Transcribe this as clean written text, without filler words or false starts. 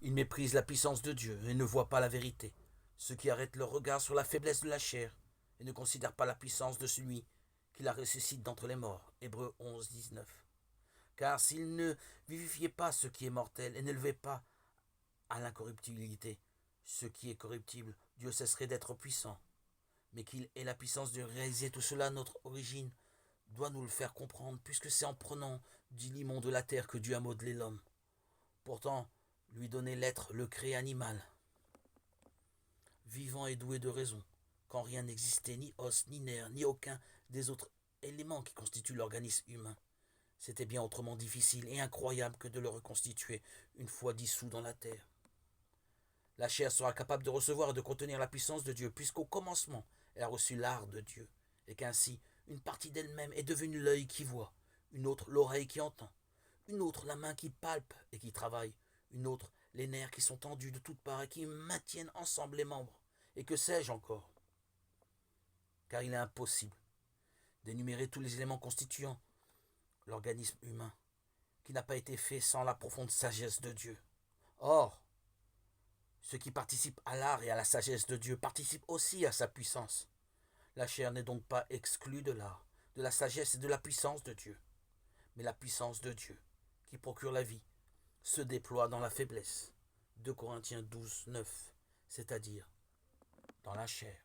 Ils méprisent la puissance de Dieu et ne voient pas la vérité, ceux qui arrêtent leur regard sur la faiblesse de la chair et ne considèrent pas la puissance de celui qui la ressuscite d'entre les morts. Hébreux 11, 19. Car s'il ne vivifiait pas ce qui est mortel et n'élevait pas à l'incorruptibilité ce qui est corruptible, Dieu cesserait d'être puissant. Mais qu'il ait la puissance de réaliser tout cela, notre origine doit nous le faire comprendre, puisque c'est en prenant du limon de la terre que Dieu a modelé l'homme. Pourtant, lui donner l'être, le créer animal, vivant et doué de raison, quand rien n'existait, ni os, ni nerfs, ni aucun des autres éléments qui constituent l'organisme humain. C'était bien autrement difficile et incroyable que de le reconstituer une fois dissous dans la terre. La chair sera capable de recevoir et de contenir la puissance de Dieu, puisqu'au commencement, elle a reçu l'art de Dieu, et qu'ainsi, une partie d'elle-même est devenue l'œil qui voit, une autre l'oreille qui entend, une autre la main qui palpe et qui travaille, une autre les nerfs qui sont tendus de toutes parts et qui maintiennent ensemble les membres, et que sais-je encore. Car il est impossible d'énumérer tous les éléments constituant l'organisme humain, qui n'a pas été fait sans la profonde sagesse de Dieu. Or, ceux qui participent à l'art et à la sagesse de Dieu participent aussi à sa puissance. La chair n'est donc pas exclue de l'art, de la sagesse et de la puissance de Dieu. Mais la puissance de Dieu, qui procure la vie, se déploie dans la faiblesse. 2 Corinthiens 12, 9, c'est-à-dire dans la chair.